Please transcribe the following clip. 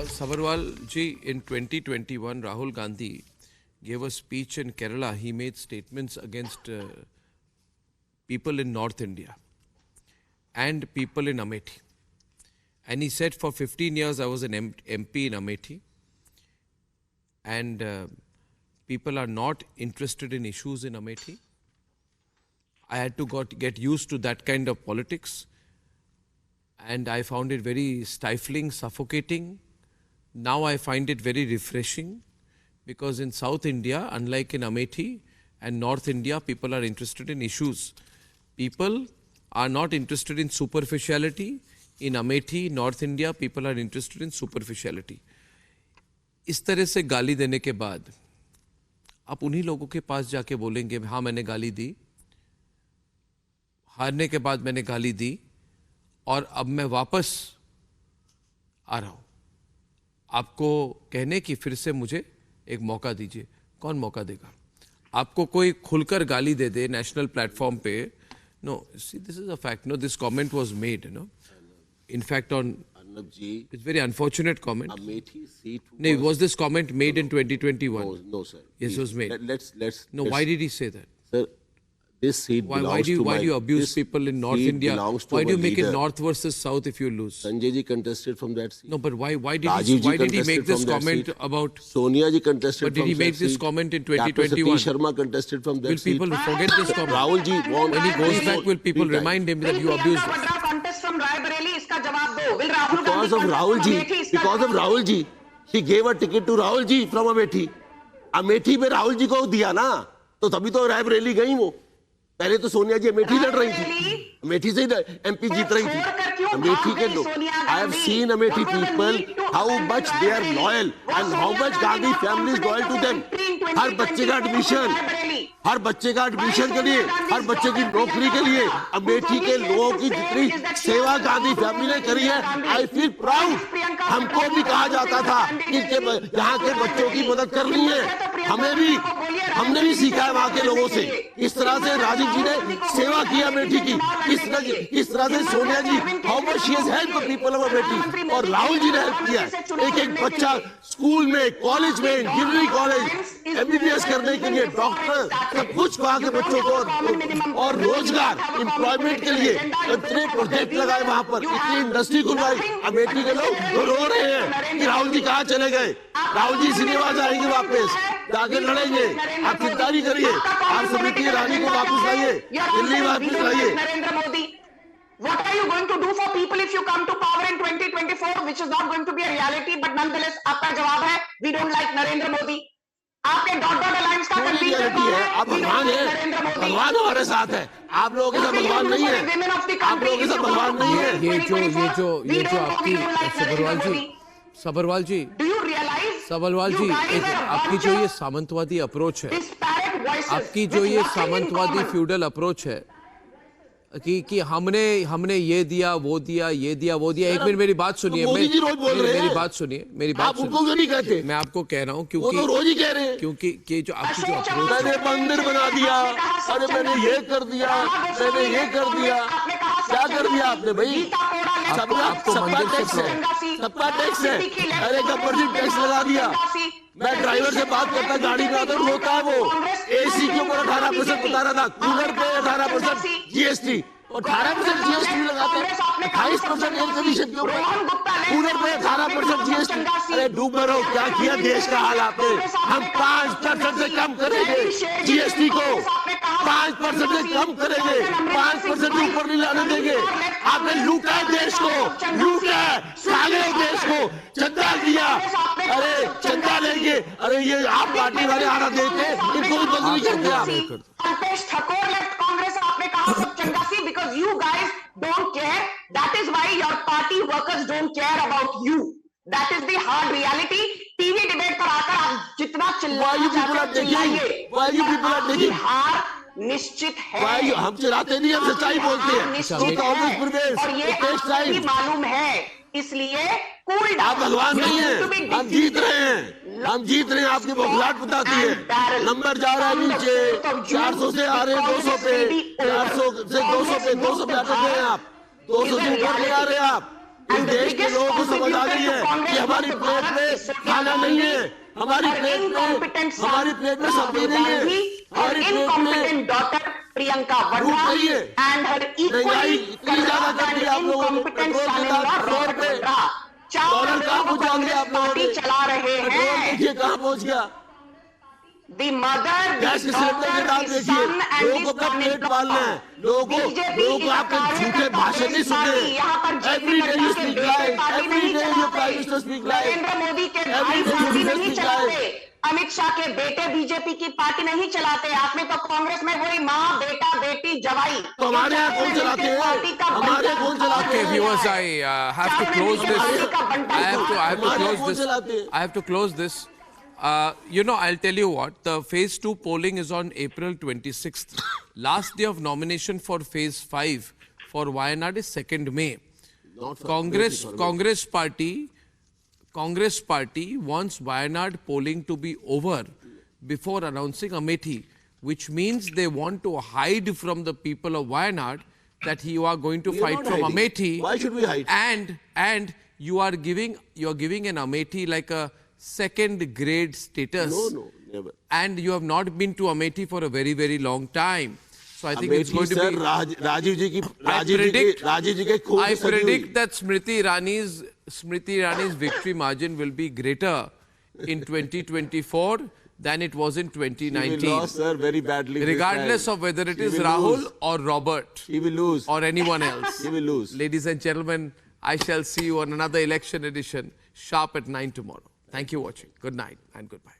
Sabarwal ji, in 2021, Rahul Gandhi gave a speech in Kerala. He made statements against people in North India and people in Amethi. And he said, for 15 years I was an MP in Amethi, and people are not interested in issues in Amethi. I had to get used to that kind of politics, and I found it very stifling, suffocating. Now I find it very refreshing, because in South India, unlike in Amethi and North India, people are interested in issues. People are not interested in superficiality. In Amethi, North India, people are interested in superficiality. इस तरह से गाली देने के बाद आप उन्हीं लोगों के पास जाके बोलेंगे, हाँ मैंने गाली दी, हारने के बाद मैंने गाली दी और अब मैं वापस आ रहा हूं आपको कहने की फिर से मुझे एक मौका दीजिए. कौन मौका देगा? आपको कोई खुलकर गाली दे दे नेशनल प्लेटफॉर्म पे. No, see this is a fact. No, this comment was made, no, in fact on it's very unfortunate comment. Amethi seat no, was this comment made in 2021? No sir. Yes, it was made. Let's no, why did he say that? Sir, this seat why do you abuse people in North India? Why do you make it North versus South if you lose? Sanjay ji contested from that seat. No, but why did he make this comment about Sonia ji contested? But did he make this comment in 2021? Satish Sharma contested from that seat. Will people forget this comment? Rahul ji won. When he goes back, will people remind him that you abused him? Because of Rahul ji, he gave a ticket to Rahul ji from Amethi. Amethi में राहुल जी को दिया ना, तो तभी तो रायबरेली गई वो. पहले तो सोनिया जी अमेठी लड़ रही थी, अमेठी से ही एमपी जीत रही थी. अमेठी के लोग, I have seen Amethi people how much they are loyal and how much Gandhi family is loyal to them. हर बच्चे का एडमिशन के लिए, हर बच्चे की नौकरी के लिए अमेठी के लोगों की जितनी सेवा गांधी फैमिली ने करी है, आई फील प्राउड. हमको भी कहा जाता था कि यहाँ के बच्चों की मदद करनी है. हमने भी सीखा है वहाँ के लोगों से. इस तरह से राजीव जी ने सेवा की अमेठी की. इस तरह से Sonia ji how much she has help the people of Amethi, और राहुल जी ने हेल्प किया. एक बच्चा स्कूल में, कॉलेज में, इंजीनियरिंग कॉलेज, एमबीबीएस करने के लिए, डॉक्टर, सब कुछ वहाँ के बच्चों को, और रोजगार, एम्प्लॉयमेंट के लिए इतने प्रोजेक्ट लगाए वहाँ पर, इतनी इंडस्ट्री खुलवाई. अमेठी के लोग रो रहे हैं कि राहुल जी कहाँ चले गए. राहुल जी सिनेमा जाएंगे वापस, जाके लड़ेंगे. आप चिंता नहीं करिए, आप समिति रानी को वापस लाइए, दिल्ली वापस लाइए. Narendra Modi, what are you going to do for people if you come to power in 2024, which is not going to be a reality, but nonetheless आपका जवाब है, we don't like Narendra Modi. आपने डॉट अलायंस का रियलिटी है. आप भगवान है, भगवान हमारे साथ है. आप लोगों के साथ भगवान नहीं है, आप लोगों के साथ भगवान नहीं है. ये जो आपकी सबरवाल जी आपकी जो ये सामंतवादी अप्रोच है, आपकी जो ये सामंतवादी फ्यूडल अप्रोच है कि हमने ये दिया वो दिया, ये दिया वो दिया. एक मिनट मेरी बात सुनिए, मेरी बात सुनिए. मैं आपको कह रहा हूँ क्योंकि जो आपकी जो अप्रोच, मैंने मंदिर बना दिया, अरे मैंने ये कर दिया, मैंने ये कर दिया. क्या कर दिया आपने भाई? सबका टैक्स है. अरे गब्बर टैक्स लगा दिया. मैं ड्राइवर से बात करता, गाड़ी में आता रोता है वो. एसी के ऊपर 18% बता रहा था, कूलर पे 18% जीएसटी, और 18% जीएसटी लगाते हैं. 28% एयर कंडीशन के ऊपर, कूलर पे 18% जीएसटी. अरे डूब रहो, क्या किया देश का हाल आपने. हम 5% से कम करेंगे जीएसटी को, 5% से कम करेंगे, 5% से ऊपर नहीं लाने देंगे. आपने लूटा है देश को, लूटा है, साले देश को, चंदा दिया. अरे चंदा लेंगे, अरे ये आप पार्टी वाले आना देते, इनको भी बंद नहीं करते आप. अल्पेश ठाकुर लेफ्ट कांग्रेस, आपने कहा चंदा सी, because you guys don't care. That is why your party workers don't care about you. That is the hard reality. TV debate पर आकर आप जितना चिल्लाइए, हार निश्चित है. हम चिल्लाते नहीं, हम सच्चाई बोलते हैं. और ये मालूम है, इसलिए आप भगवान नहीं है. हम जीत रहे हैं, आपकी बौखलाहट बताती है. नंबर जा रहा है नीचे, 400 से आ रहे हैं 200 पे, 400 से 200 पे, 200 पे अटक गए आप, 200 से ऊपर नहीं आ रहे आप. इस And the देश के biggest लोगों को समझ आ गई है contributor to कि हमारी Congress प्लेट में was Sonia खाना नहीं है, हमारी her प्लेट incompetent में son, हमारी प्लेट में Rahul सब्जी नहीं है, Gandhi, her हमारी प्लेट में incompetent daughter Priyanka दूध नहीं Vadra, है। and her महंगाई equally इतनी ज्यादा corrupt कर दी and आप लोगों ने, incompetent पेट्रोल के son-in-law दाम 100 Robert रुपए, Vadra, 4 डॉलर कहाँ लोग पहुंचा दिया कांग्रेस आप लोगों पार्टी ने? चला रहे पेट्रोल हैं. देखिए कहाँ पहुंच गया। The mother, गैस the के सिलेंडर के दाम daughter, the देखिए, son and लोगों the को अपना पेट son-in-law. पालना है, लोगों BJP को आपके झूठे भाषण नहीं सुनने। यहाँ पर Every day you speak lies, every day your prime minister speak lies. Narendra Modi के Every भाई day पार्टी you नहीं speak चलाते, lies. अमित शाह के बेटे बीजेपी की पार्टी नहीं चलाते, आपने तो कांग्रेस में वही माँ बेटा बेटी जवाई तो हमारे यहाँ कौन चलाते हैं? हमारे यहाँ कौन चलाते Okay, हैं? viewers, I have to close this. I have to close this. You know, I'll tell you what. The phase 2 polling is on April 26th. Last day of nomination for phase 5 for Wayanad is 2nd May. Not for- Congress party wants Wayanad polling to be over before announcing Amethi, which means they want to hide from the people of Wayanad that you are going to We are fight not from hiding. Amethi. Why should we hide? And you are giving an Amethi like a second grade status. No, never. And you have not been to Amethi for a very, very long time. So I think it's going to sir be. Rajiv ji के खून I से सजी predict हुई। that Smriti Irani's victory margin will be greater in 2024 than it was in He will 2019. lose, sir, very badly this Regardless time. of whether it He is will Rahul lose. or Robert He will lose. or anyone else. He will lose. Ladies and gentlemen, I shall see you on another election edition sharp at 9 tomorrow. Thank you for watching. Good night and goodbye.